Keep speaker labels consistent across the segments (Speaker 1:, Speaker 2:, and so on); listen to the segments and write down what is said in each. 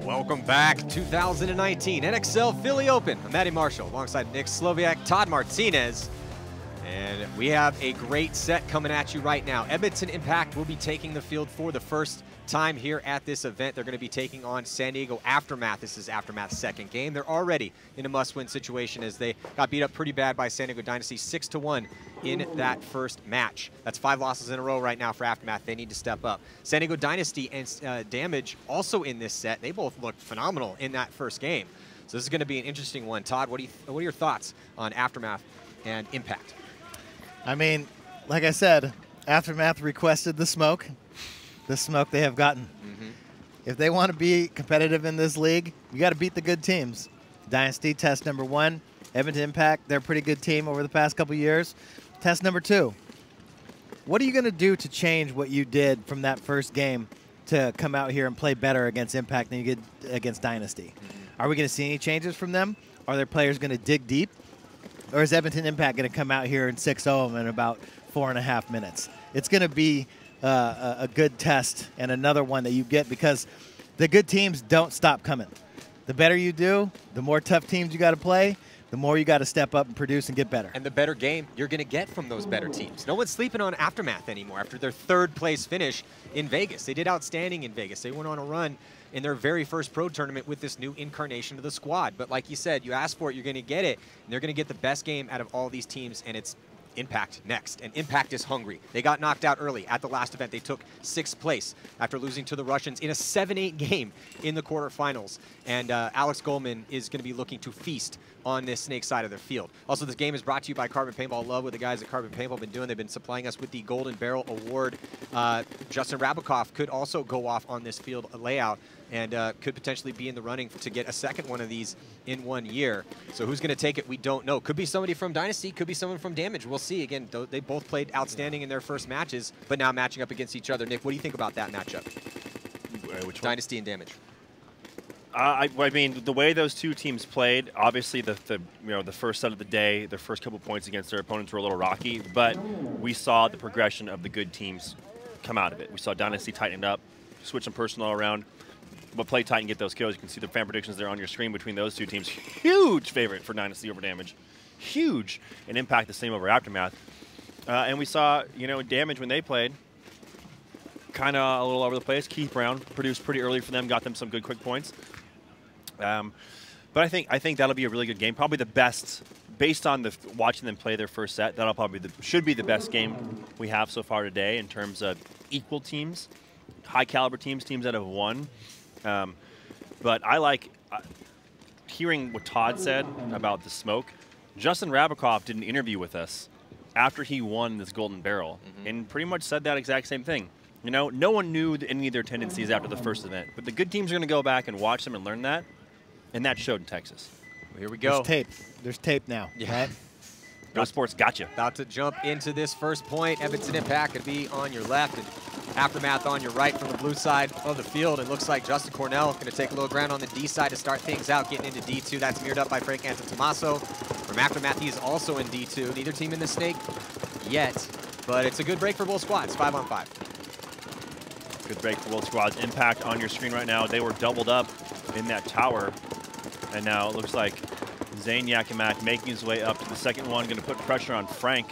Speaker 1: Welcome back, 2019 NXL Philly Open. I'm Matty Marshall alongside Nick Sloviak, Todd Martinez. And we have a great set coming at you right now. Edmonton Impact will be taking the field for the first time here at this event. They're going to be taking on San Diego Aftermath. This is Aftermath's second game. They're already in a must-win situation as they got beat up pretty bad by San Diego Dynasty 6-1 in that first match. That's 5 losses in a row right now for Aftermath. They need to step up. San Diego Dynasty and Damage also in this set. They both looked phenomenal in that first game. So this is going to be an interesting one. Todd, what are your thoughts on Aftermath and Impact?
Speaker 2: I mean, like I said, Aftermath requested the smoke they have gotten. If they want to be competitive in this league, you got to beat the good teams. Dynasty, test number 1. Edmonton Impact, they're a pretty good team over the past couple years. Test number 2. What are you going to do to change what you did from that first game to come out here and play better against Impact than you did against Dynasty? Are we going to see any changes from them? Are their players going to dig deep? Or is Edmonton Impact going to come out here and 6-0 them in about 4.5 minutes? It's going to be a good test and another one that you get because the good teams don't stop coming. The better you do, the more tough teams you got to play, the more you got to step up and produce and get better. And
Speaker 1: the better game you're going to get from those better teams. No one's sleeping on Aftermath anymore after their 3rd place finish in Vegas. They did outstanding in Vegas. They went on a run in their very first pro tournament with this new incarnation of the squad. But like you said, you ask for it, you're going to get it. And they're going to get the best game out of all these teams, and it's Impact next. And Impact is hungry. They got knocked out early at the last event. They took 6th place after losing to the Russians in a 7-8 game in the quarterfinals. And Alex Goldman is going to be looking to feast on this snake side of the field. Also, this game is brought to you by Carbon Paintball. Love what the guys at Carbon Paintball have been doing. They've been supplying us with the Golden Barrel Award. Justin Rabikoff could also go off on this field layout and could potentially be in the running to get a second one of these in 1 year. So who's going to take it, we don't know. Could be somebody from Dynasty, could be someone from Damage. We'll see. Again, they both played outstanding in their first matches, but now matching up against each other. Nick, what do you think about that matchup?
Speaker 3: Which
Speaker 1: Dynasty and Damage.
Speaker 3: I mean, the way those two teams played, obviously the first set of the day, their first couple points against their opponents were a little rocky, but we saw the progression of the good teams come out of it. We saw Dynasty tighten up, switch some personnel around, but play tight and get those kills. You can see the fan predictions there on your screen between those two teams. Huge favorite for Dynasty over Damage. Huge. And Impact the same over Aftermath. And we saw, Damage when they played, kind of a little over the place. Keith Brown produced pretty early for them, got them some good quick points. But I think that'll be a really good game. Probably the best, based on watching them play their first set, that'll probably should be the best game we have so far today in terms of equal teams, high caliber teams that have won. But I like hearing what Todd said about the smoke. Justin Rabikoff did an interview with us after he won this Golden Barrel and pretty much said that exact same thing. No one knew any of their tendencies after the first event, but the good teams are going to go back and watch them and learn that, and that showed in Texas.
Speaker 1: Well, here we go.
Speaker 2: There's tape. There's tape now.
Speaker 1: Yeah.
Speaker 2: Right?
Speaker 3: Go Sports got you.
Speaker 1: About to jump into this first point. Edmonton Impact could be on your left and Aftermath on your right from the blue side of the field. It looks like Justin Cornell is going to take a little ground on the D side to start things out, getting into D2. That's mirrored up by Frank Antetomaso. From Aftermath, he is also in D2. Neither team in the snake yet, but it's a good break for both squads, 5-on-5.
Speaker 3: Good break for both squads. Impact on your screen right now. They were doubled up in that tower, and now it looks like Zane Yakimak making his way up to the second one, going to put pressure on Frank.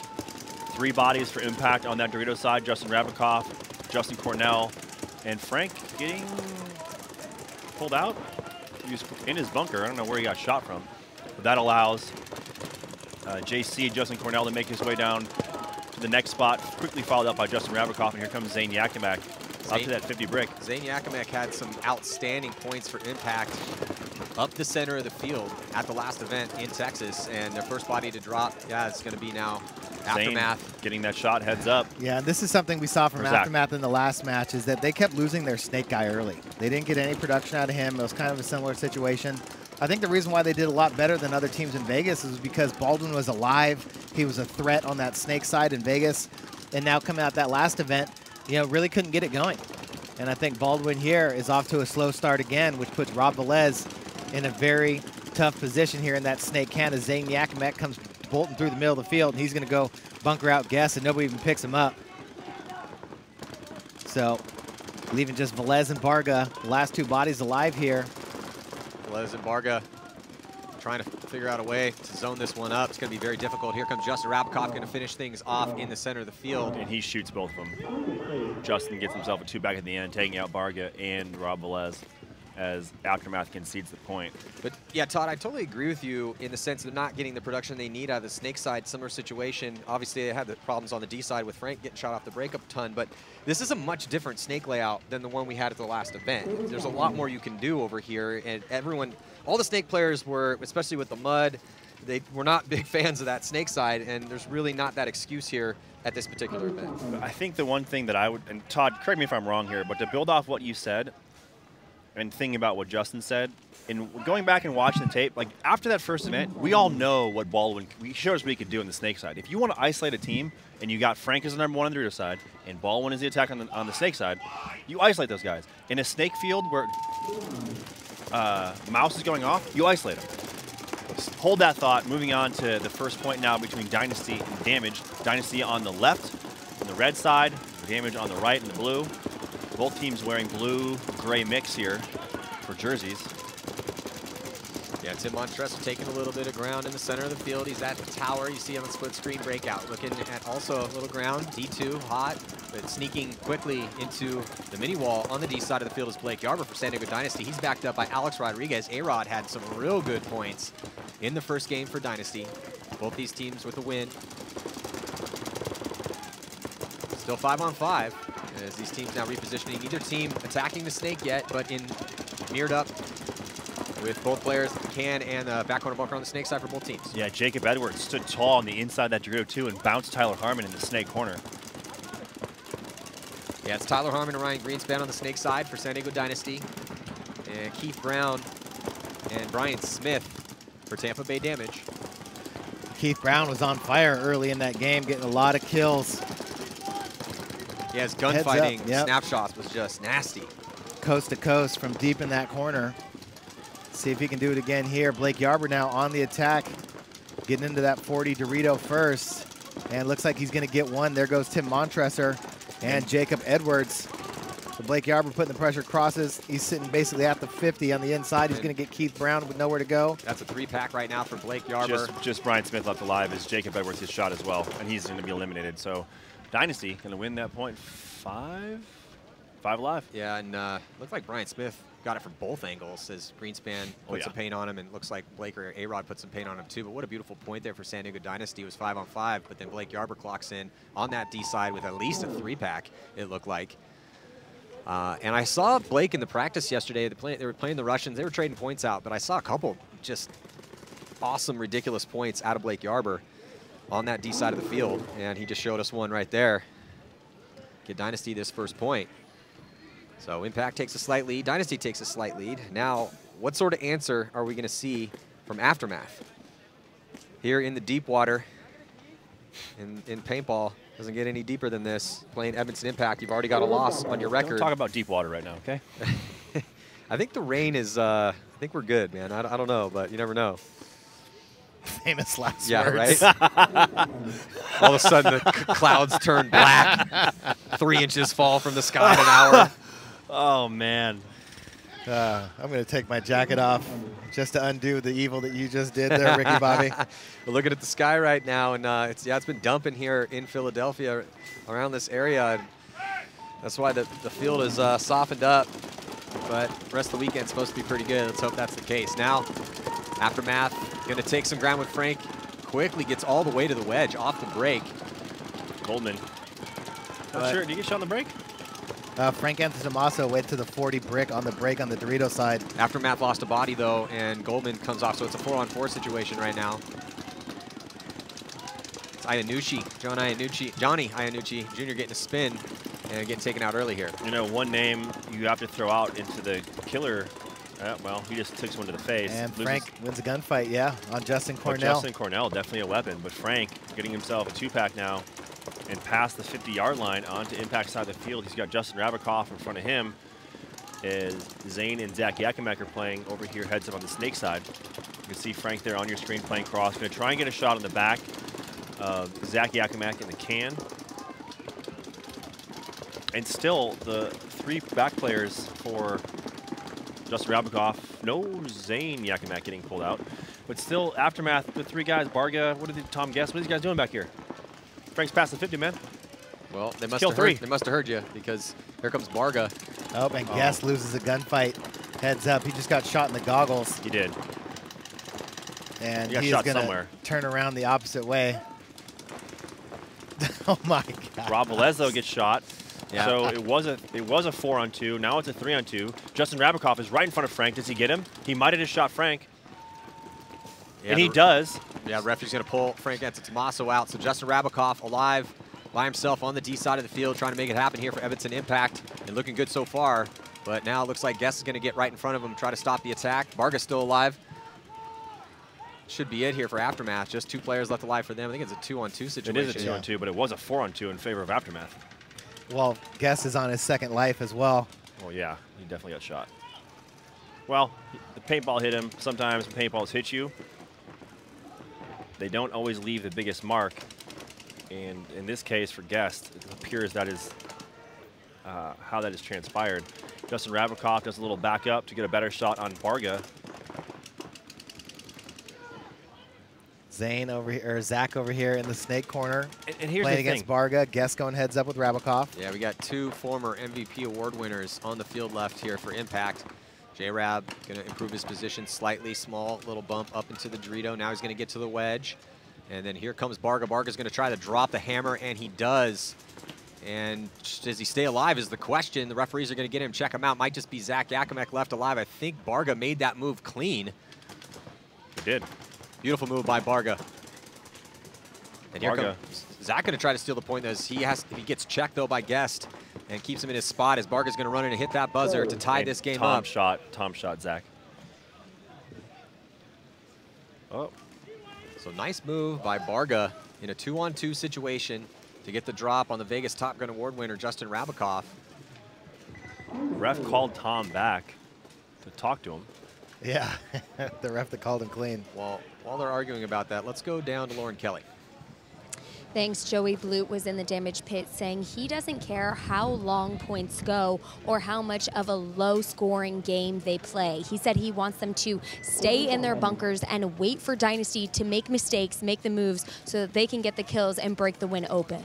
Speaker 3: 3 bodies for Impact on that Dorito side. Justin Rabikoff, Justin Cornell, and Frank getting pulled out. He was in his bunker. I don't know where he got shot from, but that allows JC, Justin Cornell, to make his way down to the next spot, quickly followed up by Justin Rabikoff, and here comes Zane Yakimak up to that 50 brick.
Speaker 1: Zane Yakimak had some outstanding points for Impact up the center of the field at the last event in Texas, and their first body to drop, it's going to be now Aftermath.
Speaker 3: Zane getting that shot heads up.
Speaker 2: Yeah, this is something we saw from Aftermath in the last match, is that they kept losing their snake guy early. They didn't get any production out of him. It was kind of a similar situation. I think the reason why they did a lot better than other teams in Vegas is because Baldwin was alive. He was a threat on that snake side in Vegas. And now coming out that last event, really couldn't get it going. And I think Baldwin here is off to a slow start again, which puts Rob Velez in a very tough position here in that snake can as Zane Yakimak comes bolting through the middle of the field, and he's going to go bunker out guess, and nobody even picks him up. So leaving just Velez and Barga, the last 2 bodies alive here.
Speaker 1: Les and Barga trying to figure out a way to zone this one up. It's going to be very difficult. Here comes Justin Rabkoff, going to finish things off in the center of the field.
Speaker 3: And he shoots both of them. Justin gets himself a 2-back at the end, taking out Barga and Rob Velez as Aftermath concedes the point.
Speaker 1: But yeah, Todd, I totally agree with you in the sense of not getting the production they need out of the Snake side. Similar situation. Obviously, they had the problems on the D side with Frank getting shot off the breakup a ton, but this is a much different Snake layout than the one we had at the last event. There's a lot more you can do over here, and everyone, all the Snake players were, especially with the mud, they were not big fans of that Snake side, and there's really not that excuse here at this particular event.
Speaker 3: I think the one thing that I would, and Todd, correct me if I'm wrong here, but to build off what you said, and thinking about what Justin said, and going back and watching the tape, like after that first event, we all know what Baldwin, we showed us what he could do on the Snake side. If you want to isolate a team, and you got Frank as the #1 on the Dorito side, and Baldwin is the attack on the Snake side, you isolate those guys. In a Snake field where Mouse is going off, you isolate them. Hold that thought. Moving on to the first point now between Dynasty and Damage. Dynasty on the left, on the red side, Damage on the right and the blue. Both teams wearing blue-gray mix here for jerseys.
Speaker 1: Yeah, Tim Montress taking a little bit of ground in the center of the field. He's at the tower. You see him on split screen breakout. Looking at also a little ground. D2, hot, but sneaking quickly into the mini wall on the D side of the field is Blake Yarber for San Diego Dynasty. He's backed up by Alex Rodriguez. A-Rod had some real good points in the first game for Dynasty. Both these teams with a win. Still 5-on-5 as these teams now repositioning. Neither team attacking the Snake yet, but in mirrored up with both players, Can and the back corner bunker on the Snake side for both teams.
Speaker 3: Yeah, Jacob Edwards stood tall on the inside of that Dorito too and bounced Tyler Harmon in the Snake corner.
Speaker 1: Yeah, it's Tyler Harmon and Ryan Greenspan on the Snake side for San Diego Dynasty. And Keith Brown and Brian Smith for Tampa Bay Damage.
Speaker 2: Keith Brown was on fire early in that game, getting a lot of kills.
Speaker 1: Yeah, his gunfighting snapshots was just nasty.
Speaker 2: Coast to coast from deep in that corner. See if he can do it again here. Blake Yarber now on the attack, getting into that 40 Dorito first. And looks like he's going to get one. There goes Tim Montresor and Jacob Edwards. So Blake Yarber putting the pressure, crosses. He's sitting basically at the 50 on the inside. He's going to get Keith Brown with nowhere to go.
Speaker 1: That's a 3-pack right now for Blake Yarber.
Speaker 3: Just Brian Smith left alive as Jacob Edwards his shot as well, and he's going to be eliminated. So Dynasty going to win that point 5 alive.
Speaker 1: Yeah, and looked like Brian Smith got it from both angles as Greenspan put some paint on him, and looks like Blake or A-Rod put some paint on him too. But what a beautiful point there for San Diego Dynasty. It was 5-on-5, but then Blake Yarber clocks in on that D side with at least a 3-pack, it looked like. And I saw Blake in the practice yesterday. They were playing the Russians. They were trading points out, but I saw a couple just awesome, ridiculous points out of Blake Yarber on that D side of the field, and he just showed us one right there. Get Dynasty this first point. So Impact takes a slight lead. Dynasty takes a slight lead. Now, what sort of answer are we going to see from Aftermath? Here in the deep water, in Paintball, doesn't get any deeper than this. Playing Edmonton Impact, you've already got a loss on your record.
Speaker 3: Don't talk about deep water right now, okay?
Speaker 1: I think the rain is, I think we're good, man. I don't know, but you never know.
Speaker 2: Famous last
Speaker 1: right?
Speaker 2: words.
Speaker 1: All of a sudden, the clouds turn black. 3 inches fall from the sky in an hour.
Speaker 3: Oh, man.
Speaker 2: I'm going to take my jacket off just to undo the evil that you just did there, Ricky Bobby.
Speaker 1: We're looking at the sky right now, and it's been dumping here in Philadelphia around this area. That's why the field is softened up, but the rest of the weekend's supposed to be pretty good. Let's hope that's the case. Now, Aftermath going to take some ground with Frank. Quickly gets all the way to the wedge off the break.
Speaker 3: Goldman. Not sure. Did you get shot on the break?
Speaker 2: Frank Anthony went to the 40 brick on the break on the Dorito side.
Speaker 1: Aftermath lost a body, though, and Goldman comes off, so it's a 4-on-4 situation right now. It's Johnny Iannucci Jr. getting a spin and getting taken out early here.
Speaker 3: You know, one name you have to throw out into the killer. Well, he just took someone to the face.
Speaker 2: And Frank wins a gunfight, yeah, on Justin Cornell.
Speaker 3: Justin Cornell, definitely a weapon, but Frank getting himself a 2-pack now and past the 50-yard line onto Impact side of the field. He's got Justin Rabikoff in front of him as Zane and Zach Yakimek playing over here heads up on the Snake side. You can see Frank there on your screen playing cross. Going to try and get a shot on the back of Zach Yakimek in the can. And still, the 3 back players for Justin Rabikoff. No Zane Yakimak getting pulled out. But still, Aftermath, the 3 guys, Barga, what did Tom guess? What are these guys doing back here? Frank's past the 50, man.
Speaker 1: Well, they must have heard you, because here comes Barga.
Speaker 2: Oh, and Guest loses a gunfight. Heads up. He just got shot in the goggles.
Speaker 3: He did.
Speaker 2: And
Speaker 3: he
Speaker 2: he's
Speaker 3: got shot
Speaker 2: going
Speaker 3: somewhere.
Speaker 2: to turn around the opposite way. Oh, my God.
Speaker 3: Rob Valezo gets shot.
Speaker 1: Yeah.
Speaker 3: So it was a 4-on-2. Now it's a 3-on-2. Justin Rabikoff is right in front of Frank. Does he get him? He might have just shot Frank.
Speaker 1: Yeah,
Speaker 3: and he does.
Speaker 1: Yeah, referee's going to pull Frank Antetomaso out. So Justin Rabikoff alive by himself on the D side of the field, trying to make it happen here for Edmonton Impact. And looking good so far. But now it looks like Guest is going to get right in front of him, try to stop the attack. Barga's still alive. Should be it here for Aftermath. Just 2 players left alive for them. I think it's a 2-on-2 situation.
Speaker 3: It is a 2-on-2, but it was a 4-on-2 in favor of Aftermath.
Speaker 2: Well, Guest is on his 2nd life as well.
Speaker 3: Well, yeah, he definitely got shot. Well, the paintball hit him. Sometimes when paintballs hit you, they don't always leave the biggest mark. And in this case, for Guest, it appears that is how that has transpired. Justin Rabikoff does a little backup to get a better shot on Barga.
Speaker 2: Zane over here, or Zach over here in the snake corner.
Speaker 3: And here's
Speaker 2: playing
Speaker 3: the
Speaker 2: against
Speaker 3: thing.
Speaker 2: Barga. Guest going heads up with Rabikoff.
Speaker 1: Yeah, we got 2 former MVP award winners on the field left here for Impact. J-Rab going to improve his position slightly, small little bump up into the Dorito. Now he's going to get to the wedge. And then here comes Barga. Barga's going to try to drop the hammer, and he does. And does he stay alive is the question. The referees are going to get him, check him out. Might just be Zach Yakimek left alive. I think Barga made that move clean.
Speaker 3: He did.
Speaker 1: Beautiful move by Barga. And here comes Zach going to try to steal the point as he gets checked though by Guest and keeps him in his spot as Barga's going to run in and hit that buzzer to tie this game up.
Speaker 3: Tom shot Zach. Oh.
Speaker 1: So nice move by Barga in a 2-on-2 situation to get the drop on the Vegas Top Gun Award winner Justin Rabikoff.
Speaker 3: Ref called Tom back to talk to him.
Speaker 2: Yeah, the ref that called him clean.
Speaker 1: Well, while they're arguing about that, let's go down to Lauren Kelly.
Speaker 4: Thanks. Joey Blute was in the damage pit saying he doesn't care how long points go or how much of a low-scoring game they play. He said he wants them to stay in their bunkers and wait for Dynasty to make mistakes, make the moves, so that they can get the kills and break the win open.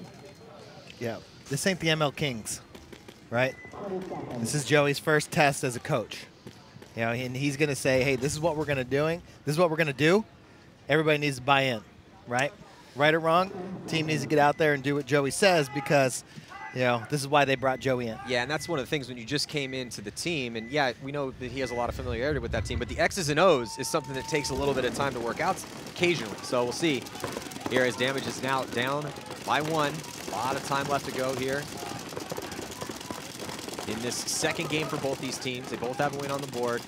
Speaker 2: Yeah, this ain't the ML Kings, right? This is Joey's first test as a coach. You know, and he's going to say, hey, this is what we're going to doing. This is what we're going to do. Everybody needs to buy in, right? Right or wrong, team needs to get out there and do what Joey says because, you know, this is why they brought Joey in.
Speaker 1: Yeah, and that's one of the things when you just came into the team, and yeah, we know that he has a lot of familiarity with that team, but the X's and O's is something that takes a little bit of time to work out occasionally. So we'll see. Here his damage is now down by 1. A lot of time left to go here. In this second game for both these teams, they both have a win on the board,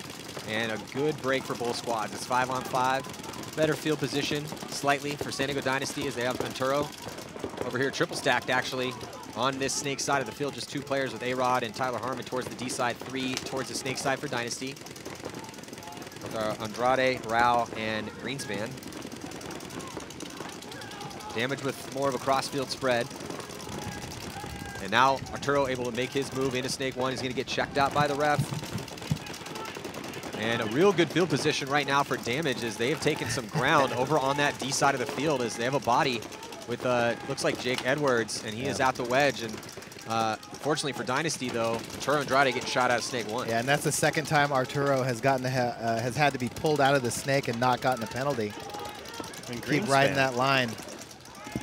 Speaker 1: and a good break for both squads. It's 5-on-5. Better field position slightly for San Diego Dynasty as they have Monturo over here triple stacked actually on this snake side of the field. Just 2 players with A-Rod and Tyler Harmon towards the D side, 3 towards the snake side for Dynasty. With Andrade, Rao, and Greenspan. Damage with more of a cross-field spread. And now Arturo able to make his move into Snake 1. He's going to get checked out by the ref. And a real good field position right now for Damage as they have taken some ground over on that D side of the field as they have a body with, looks like Jake Edwards, and he is out the wedge. And fortunately for Dynasty, though, Arturo Andrade getting shot out of Snake 1.
Speaker 2: Yeah, and that's the second time Arturo has gotten has had to be pulled out of the snake and not gotten a penalty.
Speaker 3: And
Speaker 2: keep riding that line.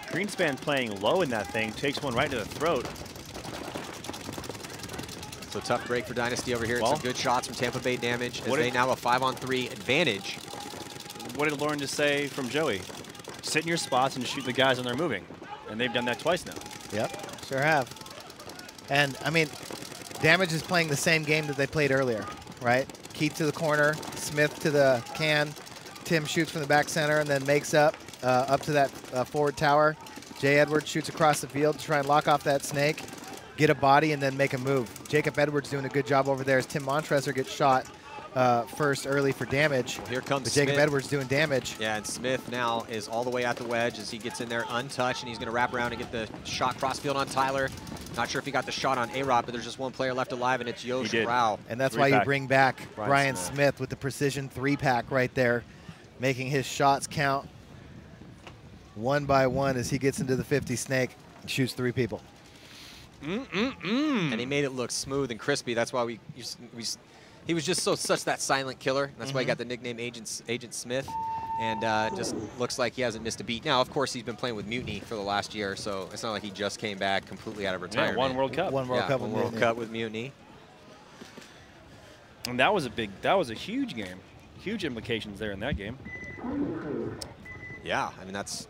Speaker 3: Greenspan playing low in that thing, takes one right to the throat.
Speaker 1: So tough break for Dynasty over here.
Speaker 3: Well,
Speaker 1: some good shots from Tampa Bay Damage as they now have a 5-on-3 advantage.
Speaker 3: What did Lauren just say from Joey? Sit in your spots and shoot the guys when they're moving. And they've done that twice now.
Speaker 2: Yep, sure have. And, I mean, Damage is playing the same game that they played earlier, right? Keith to the corner, Smith to the can, Tim shoots from the back center and then makes up to that forward tower. Jay Edwards shoots across the field to try and lock off that snake, get a body, and then make a move. Jacob Edwards doing a good job over there as Tim Montrezor gets shot first early for Damage.
Speaker 1: Well, here comes
Speaker 2: but Jacob
Speaker 1: Smith.
Speaker 2: Edwards doing damage.
Speaker 1: Yeah, and Smith now is all the way at the wedge as he gets in there untouched, and he's going to wrap around and get the shot cross field on Tyler. Not sure if he got the shot on A-Rod, but there's just one player left alive, and it's Yosh Rao.
Speaker 2: And that's why you bring back Brian Smith with the precision 3-pack right there, making his shots count one by one as he gets into the 50 snake and shoots 3 people.
Speaker 1: And he made it look smooth and crispy. That's why he was just such that silent killer. That's why he got the nickname Agent Smith. And just looks like he hasn't missed a beat. Now, of course, he's been playing with Mutiny for the last year, so it's not like he just came back completely out of retirement.
Speaker 3: Yeah, one World Cup.
Speaker 2: One World
Speaker 1: Cup with Mutiny.
Speaker 3: And that was a huge game. Huge implications there in that game.
Speaker 1: Yeah, I mean, that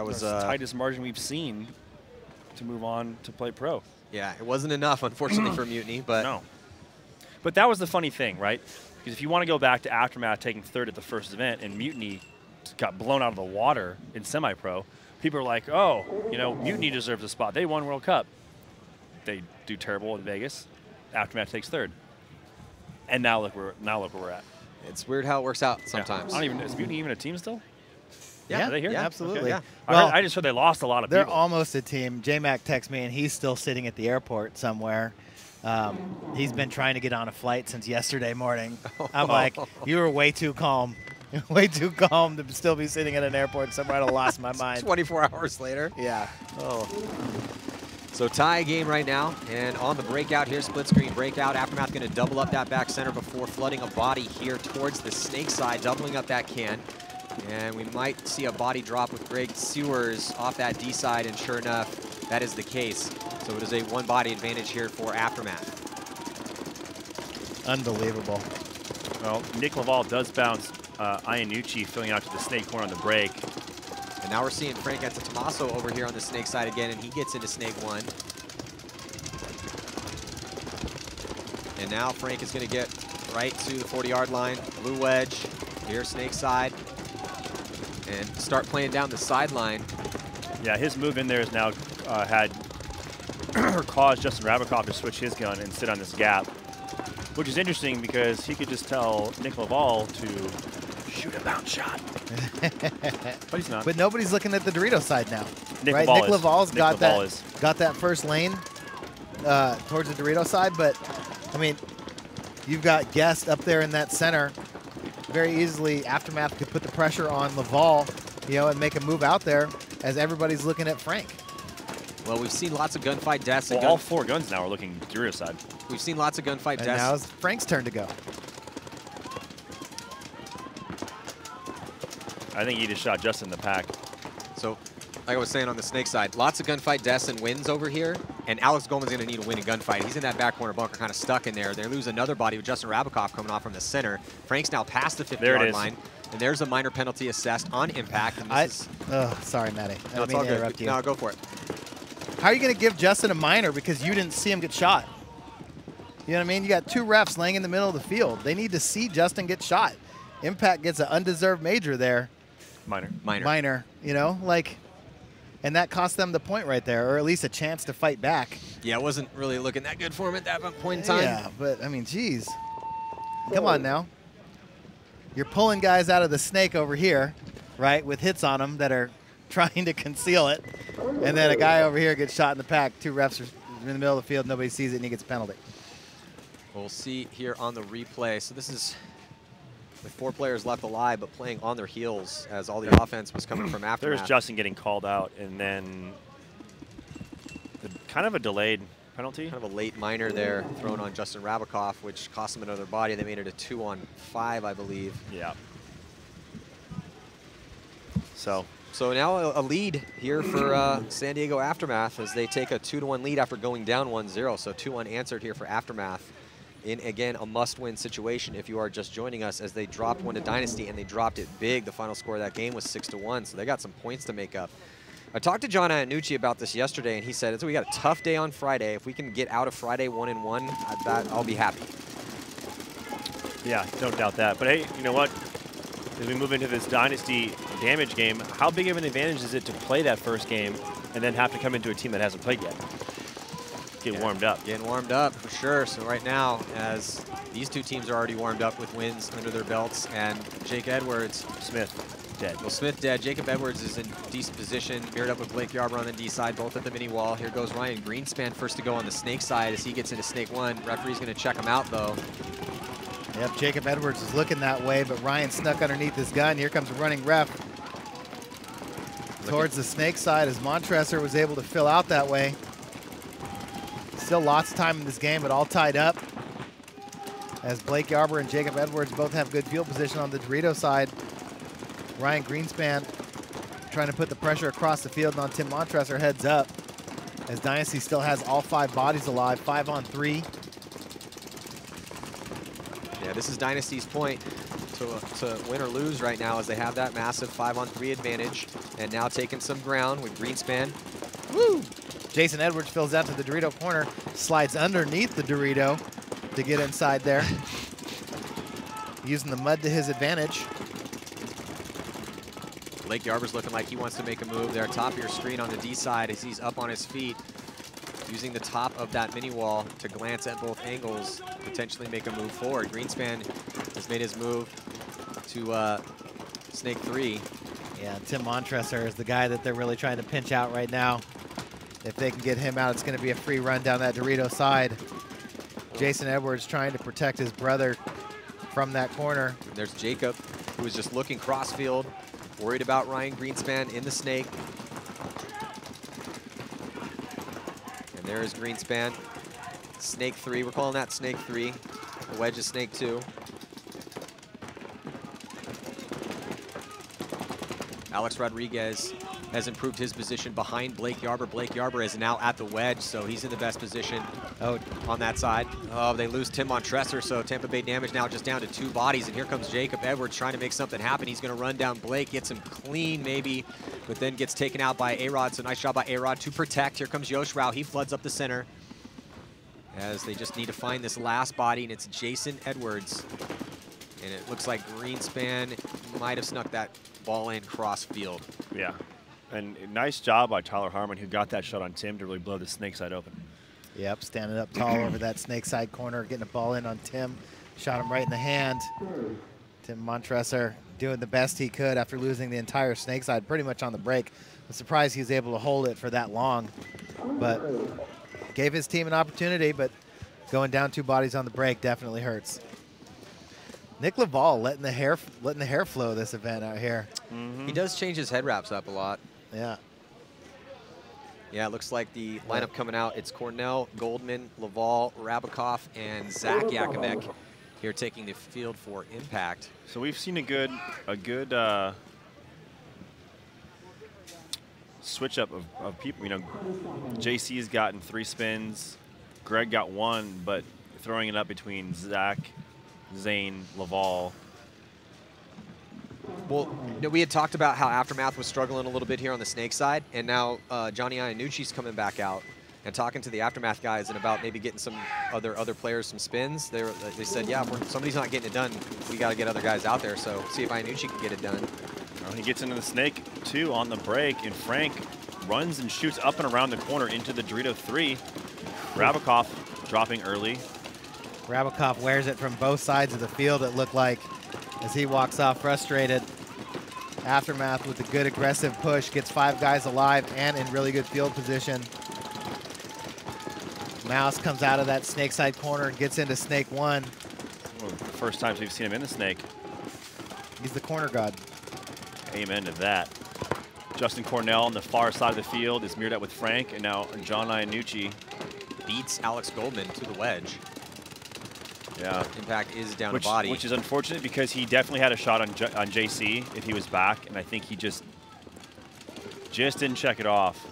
Speaker 1: was
Speaker 3: the tightest margin we've seen to move on to play pro.
Speaker 1: Yeah, it wasn't enough, unfortunately, for Mutiny, but
Speaker 3: no. But that was the funny thing, right? Because if you want to go back to Aftermath taking 3rd at the first event and Mutiny got blown out of the water in semi-pro, people are like, oh, you know, Mutiny deserves a spot. They won World Cup. They do terrible in Vegas. Aftermath takes 3rd. And now look where we're at.
Speaker 1: It's weird how it works out sometimes.
Speaker 3: Yeah. Is Mutiny even a team still?
Speaker 2: Yeah,
Speaker 3: are they here?
Speaker 2: Yeah, absolutely.
Speaker 3: Okay. Yeah.
Speaker 2: Well,
Speaker 3: I just heard they lost a lot of
Speaker 2: people.
Speaker 3: people.
Speaker 2: They're almost a team. J-Mac texts me, and he's still sitting at the airport somewhere. He's been trying to get on a flight since yesterday morning. I'm like, you were way too calm. You're way too calm to still be sitting at an airport somewhere. I lost my mind.
Speaker 1: 24 hours later.
Speaker 2: Yeah.
Speaker 1: Oh. So tie game right now, and on the breakout here, split screen breakout. Aftermath going to double up that back center before flooding a body here towards the snake side, doubling up that can. And we might see a body drop with Greg Sewers off that D side, and sure enough, that is the case. So it is a 1-body advantage here for Aftermath.
Speaker 2: Unbelievable.
Speaker 3: Well, Nick Laval does bounce Iannucci filling out to the snake corner on the break.
Speaker 1: And now we're seeing Frank Tommaso over here on the snake side again, and he gets into snake 1. And now Frank is going to get right to the 40-yard line. Blue wedge, here snake side, and start playing down the sideline.
Speaker 3: Yeah, his move in there has now had caused Justin Rabikoff to switch his gun and sit on this gap, which is interesting because he could just tell Nick Laval to shoot a bounce shot. But he's not.
Speaker 2: But nobody's looking at the Dorito side now.
Speaker 3: Nick
Speaker 2: right?
Speaker 3: Laval
Speaker 2: Nick Laval's got
Speaker 3: is.
Speaker 2: that first lane towards the Dorito side, but I mean, you've got Guest up there in that center. Very easily, Aftermath could put the pressure on Laval, you know, and make a move out there as everybody's looking at Frank.
Speaker 1: Well, we've seen lots of gunfight deaths.
Speaker 3: Well, all 4 guns now are looking Dorito side.
Speaker 1: We've seen lots of gunfight deaths.
Speaker 2: And now it's Frank's turn to go.
Speaker 3: I think he just shot Justin in the pack.
Speaker 1: So, like I was saying on the snake side, lots of gunfight deaths and wins over here. And Alex Goldman's going to need a win in gunfight. He's in that back corner bunker, kind of stuck in there. They lose another body with Justin Rabikoff coming off from the center. Frank's now past the 50-yard line. And there's a minor penalty assessed on impact. And
Speaker 2: sorry, Matty.
Speaker 1: No, it's all good. No, go for it.
Speaker 2: How are you going to give Justin a minor because you didn't see him get shot? You know what I mean? You got 2 refs laying in the middle of the field. They need to see Justin get shot. Impact gets an undeserved major there. Minor, you know, like, and that cost them the point right there, or at least a chance to fight back.
Speaker 1: Yeah, it wasn't really looking that good for him at that point in time.
Speaker 2: Yeah, but, I mean, geez. Come on now. You're pulling guys out of the snake over here, right, with hits on them that are trying to conceal it, and then a guy over here gets shot in the pack. 2 refs are in the middle of the field, nobody sees it, and he gets a penalty.
Speaker 1: We'll see here on the replay. So this is with 4 players left alive, but playing on their heels as all the offense was coming from Aftermath.
Speaker 3: There's Justin getting called out, and then kind of a delayed penalty.
Speaker 1: Kind of a late minor there thrown on Justin Rabikoff, which cost him another body. They made it a 2-on-5, I believe.
Speaker 3: Yeah. So
Speaker 1: now a lead here for San Diego Aftermath as they take a 2-1 lead after going down 1-0. So 2 unanswered here for Aftermath in, again, a must-win situation if you are just joining us, as they dropped one to Dynasty, and they dropped it big. The final score of that game was 6-1, so they got some points to make up. I talked to John Iannucci about this yesterday, and he said, we got a tough day on Friday. If we can get out of Friday 1-1, I'll be happy.
Speaker 3: Yeah, don't doubt that. But hey, you know what? As we move into this Dynasty damage game, how big of an advantage is it to play that first game and then have to come into a team that hasn't played yet? Get warmed up.
Speaker 1: Getting warmed up, for sure. So right now, as these 2 teams are already warmed up with wins under their belts, and Jake Edwards.
Speaker 3: Smith. dead.
Speaker 1: Well, Smith dead. Jacob Edwards is in decent position, mirrored up with Blake Yarber on the D side, both at the mini wall. Here goes Ryan Greenspan first to go on the snake side as he gets into snake 1. Referee's going to check him out, though.
Speaker 2: Yep, Jacob Edwards is looking that way, but Ryan snuck underneath his gun. Here comes a running ref towards the snake side as Montresor was able to fill out that way. Still lots of time in this game, but all tied up as Blake Yarber and Jacob Edwards both have good field position on the Dorito side. Ryan Greenspan trying to put the pressure across the field, and on Tim Montresor heads up as Dynasty still has all 5 bodies alive, 5 on 3.
Speaker 1: Yeah, this is Dynasty's point to win or lose right now as they have that massive 5 on 3 advantage, and now taking some ground with Greenspan.
Speaker 2: Woo! Jason Edwards fills out to the Dorito corner, slides underneath the Dorito to get inside there. Using the mud to his advantage.
Speaker 1: Blake Yarber's looking like he wants to make a move there. Top of your screen on the D side as he's up on his feet, using the top of that mini wall to glance at both angles, potentially make a move forward. Greenspan has made his move to snake 3.
Speaker 2: Yeah, Tim Montresor is the guy that they're really trying to pinch out right now. If they can get him out, it's going to be a free run down that Dorito side. Jason Edwards trying to protect his brother from that corner.
Speaker 1: And there's Jacob, who was just looking crossfield, worried about Ryan Greenspan in the snake. And there is Greenspan. Snake 3, we're calling that snake 3. The wedge is snake 2. Alex Rodriguez has improved his position behind Blake Yarber. Blake Yarber is now at the wedge, so he's in the best position on that side. Oh, they lose Tim Montresor, so Tampa Bay damage now just down to 2 bodies, and here comes Jacob Edwards trying to make something happen. He's going to run down Blake, gets him clean maybe, but then gets taken out by A-Rod, so nice job by A-Rod to protect. Here comes Yosh Rao, he floods up the center as they just need to find this last body, and it's Jason Edwards. And it looks like Greenspan might have snuck that ball in cross field.
Speaker 3: Yeah. And nice job by Tyler Harmon, who got that shot on Tim to really blow the snake side open.
Speaker 2: Yep, standing up tall over that snake side corner, getting a ball in on Tim. Shot him right in the hand. Tim Montresor doing the best he could after losing the entire snake side pretty much on the break. I'm surprised he was able to hold it for that long, but gave his team an opportunity, but going down 2 bodies on the break definitely hurts. Nick Laval letting the hair flow this event out here.
Speaker 1: He does change his head wraps up a lot.
Speaker 2: Yeah.
Speaker 1: Yeah, it looks like the lineup coming out. It's Cornell, Goldman, Laval, Rabikoff, and Zach Yakimek here taking the field for impact.
Speaker 3: So we've seen a good switch up of people. You know, JC has gotten 3 spins. Greg got 1, but throwing it up between Zach, Zane, Laval.
Speaker 1: Well, you know, we had talked about how Aftermath was struggling a little bit here on the snake side, and now Johnny Iannucci's coming back out and talking to the Aftermath guys and about maybe getting some other players some spins. They said, yeah, if somebody's not getting it done, we got to get other guys out there. So see if Iannucci can get it done.
Speaker 3: Well, he gets into the snake 2 on the break, and Frank runs and shoots up and around the corner into the Dorito 3. Rabikoff dropping early.
Speaker 2: Rabikoff wears it from both sides of the field, it looked like, as he walks off frustrated. Aftermath with a good aggressive push, gets 5 guys alive and in really good field position. Mouse comes out of that snake side corner and gets into snake 1.
Speaker 3: Well, the first times we've seen him in the snake.
Speaker 2: He's the corner god.
Speaker 3: Amen to that. Justin Cornell on the far side of the field is mirrored up with Frank, and now John Iannucci
Speaker 1: beats Alex Goldman to the wedge.
Speaker 3: Yeah.
Speaker 1: Impact is down a body.
Speaker 3: Which is unfortunate because he definitely had a shot on JC if he was back, and I think he just didn't check it off.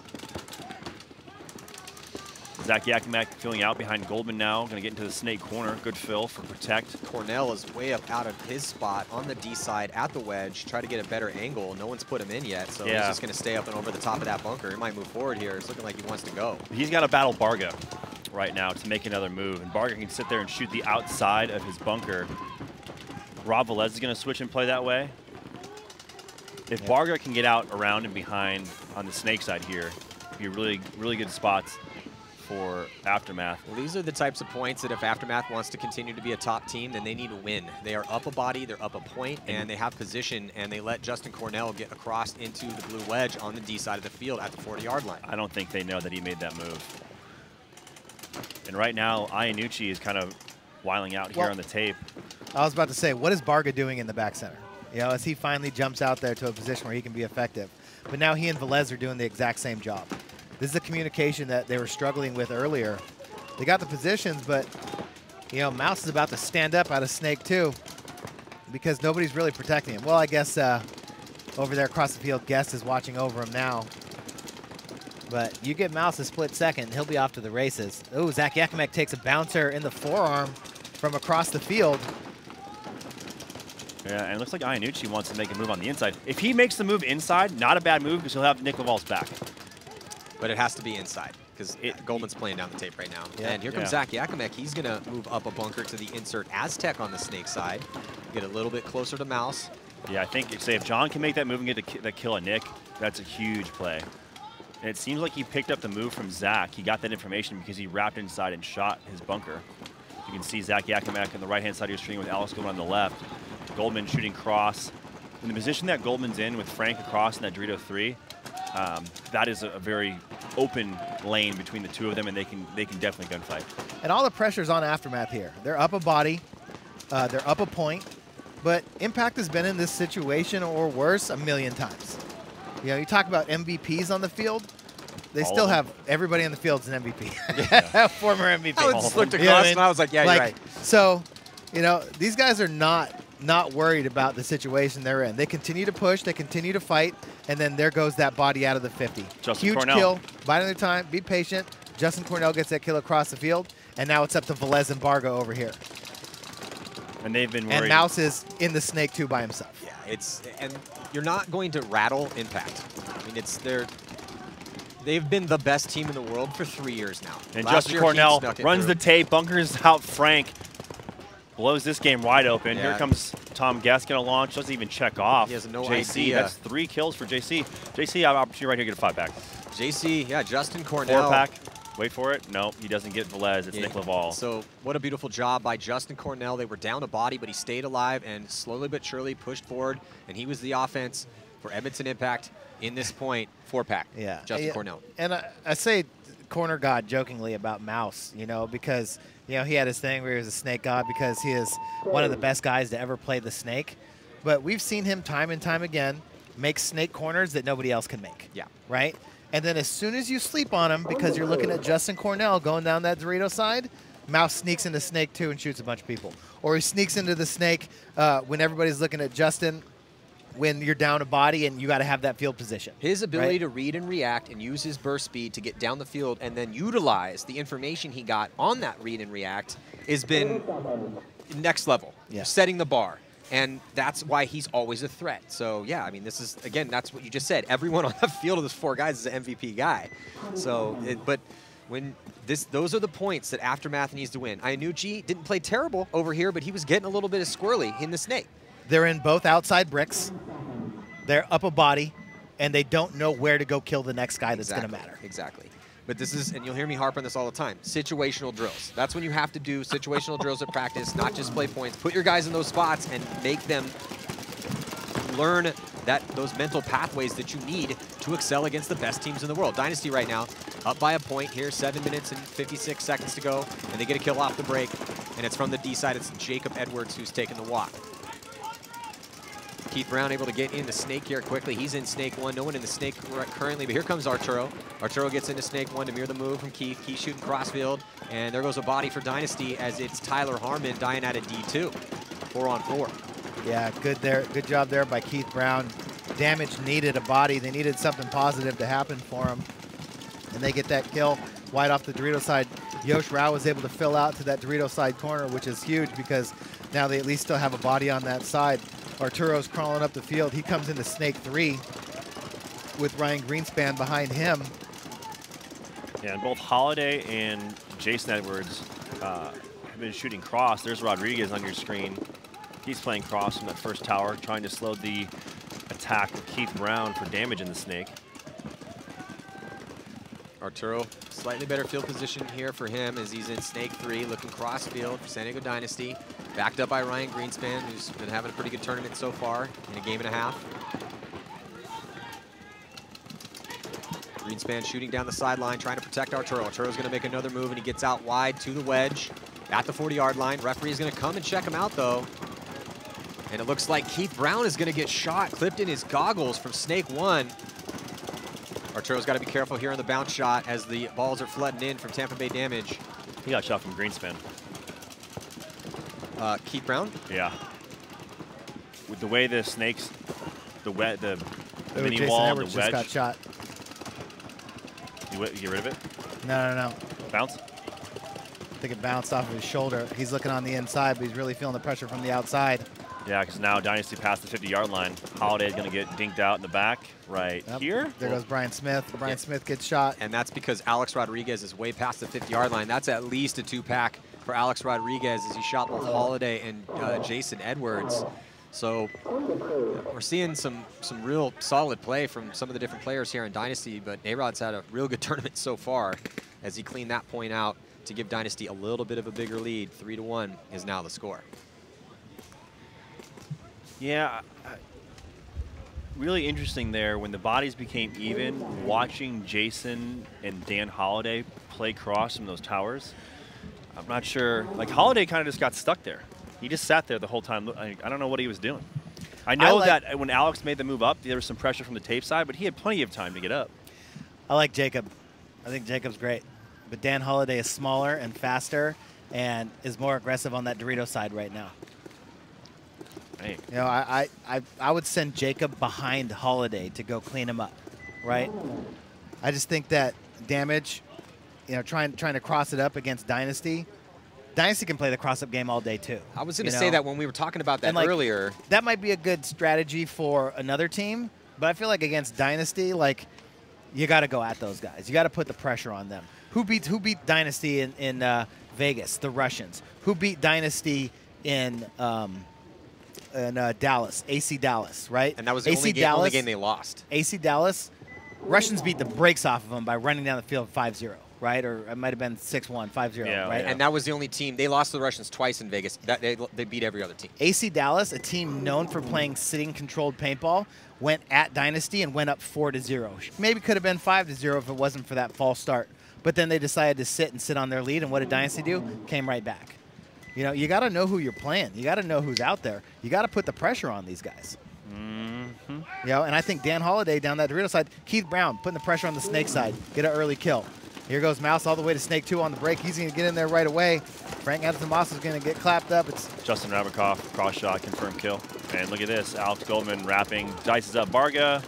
Speaker 3: Zach Yakimek filling out behind Goldman now. Going to get into the snake corner. Good fill for protect.
Speaker 1: Cornell is way up out of his spot on the D side at the wedge. Try to get a better angle. No one's put him in yet, so he's just going to stay up and over the top of that bunker. He might move forward here. It's looking like he wants to go.
Speaker 3: He's got to battle Barga right now to make another move, and Barga can sit there and shoot the outside of his bunker. Rob Velez is going to switch and play that way. If Barga can get out around and behind on the snake side here, be really, really good spots for Aftermath.
Speaker 1: Well, these are the types of points that if Aftermath wants to continue to be a top team, then they need to win. They are up a body, they're up a point, and they have position, and they let Justin Cornell get across into the blue wedge on the D side of the field at the 40-yard line.
Speaker 3: I don't think they know that he made that move. And right now, Iannucci is kind of wiling out here on the tape.
Speaker 2: I was about to say, what is Barga doing in the back center? You know, as he finally jumps out there to a position where he can be effective. But now he and Velez are doing the exact same job. This is a communication that they were struggling with earlier. They got the positions, but, you know, Mouse is about to stand up out of Snake 2 because nobody's really protecting him. Well, I guess over there across the field, Guest is watching over him now. But you get Mouse a split second, he'll be off to the races. Oh, Zach Yakimek takes a bouncer in the forearm from across the field.
Speaker 3: Yeah, and it looks like Iannucci wants to make a move on the inside. If he makes the move inside, not a bad move because he'll have Nick Laval's back.
Speaker 1: But it has to be inside because Goldman's playing down the tape right now.
Speaker 2: Yeah.
Speaker 1: And here comes Zach Yakimek. He's going to move up a bunker to the insert Aztec on the Snake side. Get a little bit closer to Mouse.
Speaker 3: Yeah, I think if John can make that move and get the kill on Nick, that's a huge play. And it seems like he picked up the move from Zach. He got that information because he wrapped inside and shot his bunker. You can see Zach Yakimek on the right-hand side of your screen with Alex Goldman on the left. Goldman shooting cross. In the position that Goldman's in with Frank across in that Dorito 3, that is a very open lane between the two of them, and they can definitely gunfight.
Speaker 2: And all the pressure's on Aftermath here. They're up a body, they're up a point, but Impact has been in this situation or worse a million times. You know, you talk about MVPs on the field, they still have everybody on the field's an MVP.
Speaker 3: Yeah.
Speaker 2: Former MVP.
Speaker 1: I just looked across
Speaker 2: You know what I mean?
Speaker 1: and I was like, yeah, you're right.
Speaker 2: So, you know, these guys are not worried about the situation they're in. They continue to push, they continue to fight, and then there goes that body out of the 50.
Speaker 3: Justin
Speaker 2: Huge
Speaker 3: Cornell.
Speaker 2: kill, biding their time, be patient. Justin Cornell gets that kill across the field, and now it's up to Velez and Barga over here.
Speaker 3: And they've been worried.
Speaker 2: And Mouse is in the Snake 2 by himself.
Speaker 1: Yeah, and you're not going to rattle Impact. I mean, they've been the best team in the world for 3 years now.
Speaker 3: And
Speaker 1: Last
Speaker 3: Justin
Speaker 1: year,
Speaker 3: Cornell
Speaker 1: Heat snuck it
Speaker 3: runs
Speaker 1: through.
Speaker 3: the tape, bunkers out Frank, blows this game wide open.
Speaker 1: Yeah.
Speaker 3: Here comes Tom Guest going to launch, doesn't even check off.
Speaker 1: He has no
Speaker 3: JC,
Speaker 1: idea.
Speaker 3: that's 3 kills for JC. JC, I have an opportunity right here to get a 5-pack.
Speaker 1: JC, yeah, Justin Cornell.
Speaker 3: 4-pack. Wait for it. No, he doesn't get Velez. It's Nick Laval.
Speaker 1: So what a beautiful job by Justin Cornell. They were down a body, but he stayed alive and slowly but surely pushed forward. And he was the offense for Edmonton Impact in this point. 4-pack.
Speaker 2: Yeah.
Speaker 1: Justin Cornell.
Speaker 2: And I say corner god jokingly about Mouse, you know, because, you know, he had his thing where he was a snake god because he is one of the best guys to ever play the snake. But we've seen him time and time again make snake corners that nobody else can make.
Speaker 1: Yeah.
Speaker 2: Right? And then as soon as you sleep on him, because you're looking at Justin Cornell going down that Dorito side, Mouse sneaks into Snake 2 and shoots a bunch of people. Or he sneaks into the Snake when everybody's looking at Justin when you're down a body and you got to have that field position.
Speaker 1: His ability to read and react and use his burst speed to get down the field and then utilize the information he got on that read and react has been next level, setting the bar. And that's why he's always a threat. So, yeah, I mean, this is, again, that's what you just said. Everyone on the field of those 4 guys is an MVP guy. So, but when those are the points that Aftermath needs to win. Iannucci didn't play terrible over here, but he was getting a little bit of squirrely in the Snake.
Speaker 2: They're in both outside bricks. They're up a body, and they don't know where to go kill the next guy that's going to matter.
Speaker 1: Exactly. But this is, and you'll hear me harp on this all the time, situational drills. That's when you have to do situational drills at practice, not just play points. Put your guys in those spots and make them learn those mental pathways that you need to excel against the best teams in the world. Dynasty right now, up by a point here, 7 minutes and 56 seconds to go, and they get a kill off the break, and it's from the D side. It's Jacob Edwards who's taking the walk. Keith Brown able to get into Snake here quickly. He's in Snake 1. No one in the Snake currently, but here comes Arturo. Arturo gets into Snake 1 to mirror the move from Keith. Keith shooting crossfield, and there goes a body for Dynasty as it's Tyler Harmon dying at a D2. 4-on-4.
Speaker 2: Yeah, good there. Good job there by Keith Brown. Damage needed a body. They needed something positive to happen for him, and they get that kill wide off the Dorito side. Yosh Rao was able to fill out to that Dorito side corner, which is huge because now they at least still have a body on that side. Arturo's crawling up the field. He comes into Snake 3 with Ryan Greenspan behind him.
Speaker 3: Yeah, and both Holiday and Jason Edwards have been shooting cross. There's Rodriguez on your screen. He's playing cross from that first tower, trying to slow the attack of Keith Brown for damage in the Snake.
Speaker 1: Arturo, slightly better field position here for him as he's in snake 3, looking cross field for San Diego Dynasty. Backed up by Ryan Greenspan, who's been having a pretty good tournament so far in a game and a half. Greenspan shooting down the sideline, trying to protect Arturo. Arturo's going to make another move, and he gets out wide to the wedge at the 40-yard line. Referee is going to come and check him out, though. And it looks like Keith Brown is going to get shot, clipped in his goggles from snake 1. Arturo's got to be careful here on the bounce shot as the balls are flooding in from Tampa Bay Damage.
Speaker 3: He got shot from Greenspan.
Speaker 1: Keith Brown?
Speaker 3: Yeah. With the way the snakes, the mini
Speaker 2: Jason
Speaker 3: wall,
Speaker 2: Edwards
Speaker 3: the wedge.
Speaker 2: just got shot.
Speaker 3: You get rid of it?
Speaker 2: No.
Speaker 3: Bounce?
Speaker 2: I think it bounced off of his shoulder. He's looking on the inside, but he's really feeling the pressure from the outside.
Speaker 3: Yeah, because now Dynasty past the 50-yard line. Holiday's going to get dinked out in the back right here.
Speaker 2: There goes Brian Smith. Brian Smith gets shot.
Speaker 1: And that's because Alex Rodriguez is way past the 50-yard line. That's at least a 2-pack for Alex Rodriguez as he shot both Holiday and Jason Edwards. So we're seeing some real solid play from some of the different players here in Dynasty, but A-Rod's had a real good tournament so far as he cleaned that point out to give Dynasty a little bit of a bigger lead. 3-1 is now the score.
Speaker 3: Yeah, really interesting there when the bodies became even, watching Jason and Dan Holiday play cross from those towers. I'm not sure, like Holiday kind of just got stuck there. He just sat there the whole time. I don't know what he was doing. I know that when Alex made the move up, there was some pressure from the tape side, but he had plenty of time to get up.
Speaker 2: I like Jacob. I think Jacob's great. But Dan Holiday is smaller and faster and is more aggressive on that Dorito side right now.
Speaker 3: Hey.
Speaker 2: You know, I would send Jacob behind Holiday to go clean him up, right? I just think that Damage, you know, trying to cross it up against Dynasty. Dynasty can play the cross-up game all day, too.
Speaker 1: I was going to say that when we were talking about that earlier.
Speaker 2: That might be a good strategy for another team, but I feel like against Dynasty, like, you got to go at those guys. You got to put the pressure on them. Who beat Dynasty in Vegas? The Russians. Who beat Dynasty in Dallas? AC Dallas, right?
Speaker 1: And that was the only game they lost.
Speaker 2: AC Dallas, Russians beat the brakes off of them by running down the field 5-0. Right, or it might have been 6-1, 5-0,
Speaker 3: yeah,
Speaker 2: right?
Speaker 3: Yeah.
Speaker 1: And that was the only team. They lost to the Russians twice in Vegas. They beat every other team.
Speaker 2: AC Dallas, a team known for playing sitting-controlled paintball, went at Dynasty and went up 4-0. Maybe could have been 5-0 if it wasn't for that false start. But then they decided to sit on their lead, and what did Dynasty do? Came right back. You know, you got to know who you're playing. You got to know who's out there. You got to put the pressure on these guys.
Speaker 3: Mm-hmm.
Speaker 2: You know, and I think Dan Holiday down that Dorito side, Keith Brown putting the pressure on the snake side, get an early kill. Here goes Mouse all the way to snake 2 on the break. He's going to get in there right away. Frank Anthony-Moss is going to get clapped up. It's
Speaker 3: Justin Rabakoff, cross shot, confirmed kill. And look at this, Alex Goldman wrapping, dices up Barga.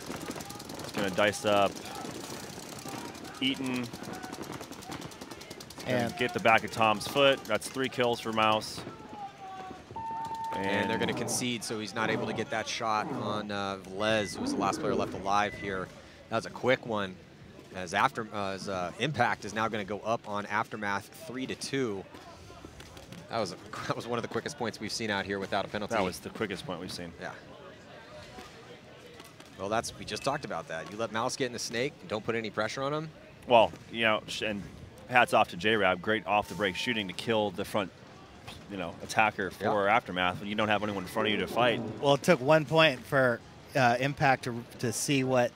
Speaker 3: He's going to dice up Eaton. And get the back of Tom's foot. That's 3 kills for Mouse.
Speaker 1: And they're going to concede, so he's not able to get that shot on Velez, who was the last player left alive here. That was a quick one. As Impact is now going to go up on Aftermath 3-2. That was one of the quickest points we've seen out here without a penalty.
Speaker 3: That was the quickest point we've seen.
Speaker 1: Yeah. Well, we just talked about that. You let Mouse get in the snake and don't put any pressure on him.
Speaker 3: Well, you know, and hats off to J-Rab, great off the break shooting to kill the front, you know, attacker for Aftermath when you don't have anyone in front of you to fight.
Speaker 2: Well, it took 1 point for Impact to see what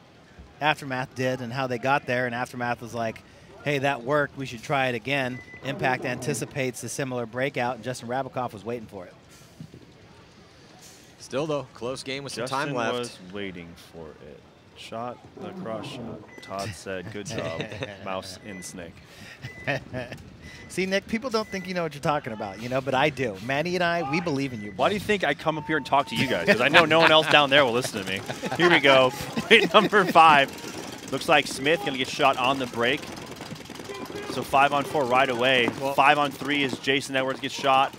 Speaker 2: Aftermath did and how they got there, and Aftermath was like, hey, that worked, we should try it again. Impact anticipates a similar breakout, and Justin Rabakoff was waiting for it.
Speaker 1: Still, though, close game with some time left.
Speaker 3: Justin was waiting for it. Shot the cross shot. Todd said, good job, Mouse in snake.
Speaker 2: See, Nick, people don't think you know what you're talking about, you know, but I do. Manny and I, we believe in you.
Speaker 3: Why do you think I come up here and talk to you guys? Because I know no one else down there will listen to me. Here we go. Number 5. Looks like Smith going to get shot on the break. So 5-on-4 right away. Well, 5-on-3 is Jason Edwards gets shot.